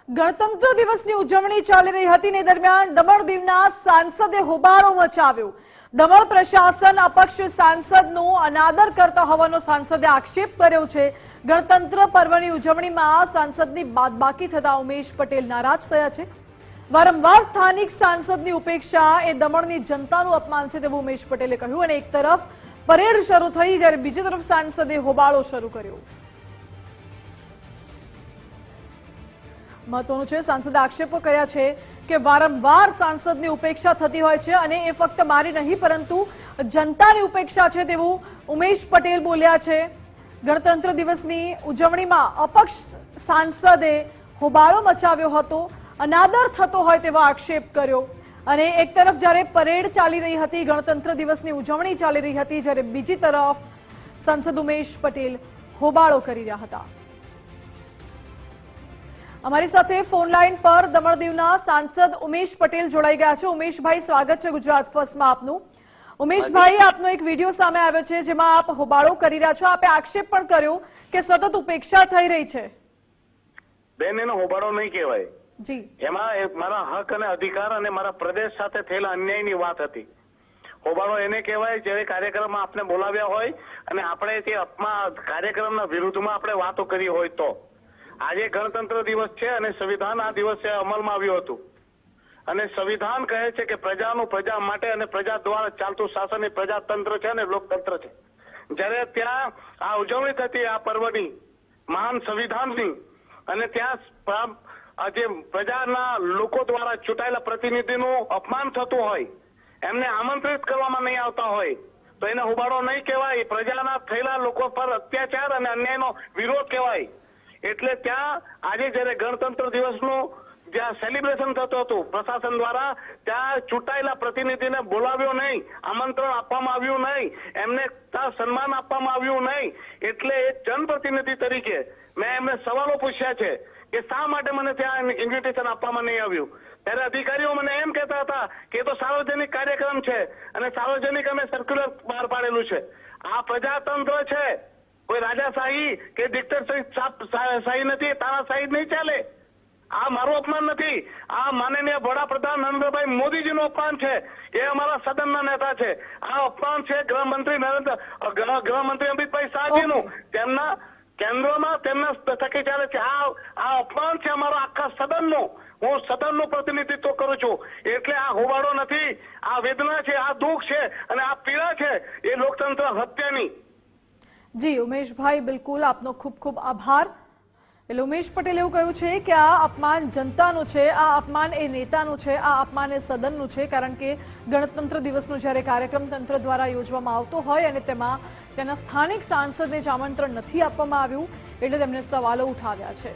ગણતંત્ર દિવસની ઉજવણી ચાલી રહી હતી ને દરમિયાન દમણ દીવના સાંસદે હોબાળો મચાવ્યો। દમણ પ્રશાસન અપક્ષ સાંસદનો અનાદર કરતા હોવાનો સાંસદે આક્ષેપ કર્યો છે। ગણતંત્ર પર્વની ઉજવણીમાં સાંસદની બાદબાકી થતા ઉમેશ પટેલ નારાજ થયા છે। વારંવાર સ્થાનિક સાંસદની ઉપેક્ષા એ દમણની જનતાનું અપમાન છે તેવું ઉમેશ પટેલે કહ્યું અને એક તરફ પરેડ શરૂ થઈ જ્યારે બીજી તરફ સાંસદે હોબાળો શરૂ કર્યો। મહત્વનું છે સાંસદે આક્ષેપો કર્યા છે કે વારંવાર સાંસદની ઉપેક્ષા થતી હોય છે અને એ ફક્ત મારી નહીં પરંતુ જનતાની ઉપેક્ષા છે તેવું ઉમેશ પટેલ બોલ્યા છે। ગણતંત્ર દિવસની ઉજવણીમાં અપક્ષ સાંસદે હોબાળો મચાવ્યો હતો, અનાદર થતો હોય તેવો આક્ષેપ કર્યો અને એક તરફ જ્યારે પરેડ ચાલી રહી હતી, ગણતંત્ર દિવસની ઉજવણી ચાલી રહી હતી, જ્યારે બીજી તરફ સાંસદ ઉમેશ પટેલ હોબાળો કરી રહ્યા હતા। અમારી સાથે ફોન લાઈન પર દમણ દીવના સાંસદ ઉમેશ પટેલ જોડાઈ ગયા છે। ઉમેશભાઈ, સ્વાગત છે ગુજરાત ફર્સ્ટમાં આપનું। ઉમેશભાઈ, આપનો એક વિડીયો સામે આવ્યો છે જેમાં આપ હોબાળો કરી રહ્યા છો। આપે આક્ષેપ પણ કર્યો કે સતત ઉપેક્ષા થઈ રહી છે। બેન, એનો હોબાળો નહીં કહેવાય જી, એમાં મારા હક અને અધિકાર અને મારા પ્રદેશ સાથે થયેલા અન્યાયની વાત હતી। હોબાળો એને કહેવાય જ્યારે કાર્યક્રમમાં આપણે બોલાવ્યા હોય અને આપણે તે કાર્યક્રમના વિરુદ્ધમાં આપણે વાતો કરી હોય તો। આજે ગણતંત્ર દિવસ છે અને સંવિધાન આ દિવસે અમલમાં આવ્યું હતું અને સંવિધાન કહે છે કે પ્રજાનું પ્રજા માટે અને પ્રજા દ્વારા ચાલતું શાસન એ પ્રજાતંત્ર છે અને લોકતંત્ર છે। જ્યારે ત્યાં આ ઉજવણી થતી આ પર્વની, મહાન સંવિધાનની, અને ત્યાં જે પ્રજાના લોકો દ્વારા ચૂંટાયેલા પ્રતિનિધિનું અપમાન થતું હોય, એમને આમંત્રિત કરવામાં નહીં આવતા હોય તો એને હોબાળો નહીં કહેવાય, પ્રજાના થયેલા લોકો પર અત્યાચાર અને અન્યાયનો વિરોધ કહેવાય। એટલે ત્યાં આજે જયારે ગણતંત્ર દિવસનું જ્યાં સેલિબ્રેશન થતું હતું પ્રશાસન દ્વારા, ત્યાં ચૂંટાયેલા પ્રતિનિધિને બોલાવ્યો નહીં, આમંત્રણ આપવામાં આવ્યું નહીં, એમને ત્યાં સન્માન આપવામાં આવ્યું નહીં। એટલે એક જનપ્રતિનિધિ તરીકે મેં એમને સવાલો પૂછ્યા છે કે શા માટે મને ત્યાં ઇન્વિટેશન આપવામાં નહીં આવ્યું। ત્યારે અધિકારીઓ મને એમ કહેતા હતા કે એ તો સાર્વજનિક કાર્યક્રમ છે અને સાર્વજનિક અમે સર્ક્યુલર બહાર પાડેલું છે। આ પ્રજાતંત્ર છે, કોઈ રાજાશાહી કે ડિક્ટેટરશાહી નથી, તાનાશાહી નહીં ચાલે। આ મારું અપમાન નથી, આ માનનીય વડાપ્રધાન નરેન્દ્રભાઈ મોદીજીનું અપમાન છે, એ અમારા સદનના નેતા છે। આ અપમાન છે ગૃહમંત્રી અમિતભાઈ શાહજીનું, તેમના કેન્દ્રમાં તેમના થકી ચાલે છે। આ અપમાન છે અમારા આખા સદનનું, હું સદનનું પ્રતિનિધિત્વ કરું છું। એટલે આ હોબાળો નથી, આ વેદના છે, આ દુઃખ છે અને આ પીડા છે એ લોકતંત્ર હત્યાની। જી ઉમેશભાઈ, બિલકુલ આપનો ખૂબ ખૂબ આભાર। એટલે ઉમેશ પટેલે એવું કહ્યું છે કે આ અપમાન જનતાનું છે, આ અપમાન એ નેતાનું છે, આ અપમાન એ સદનનું છે, કારણ કે ગણતંત્ર દિવસનો જ્યારે કાર્યક્રમ તંત્ર દ્વારા યોજવામાં આવતો હોય અને તેમાં તેના સ્થાનિક સાંસદને જ આમંત્રણ નથી આપવામાં આવ્યું એટલે તેમણે સવાલો ઉઠાવ્યા છે।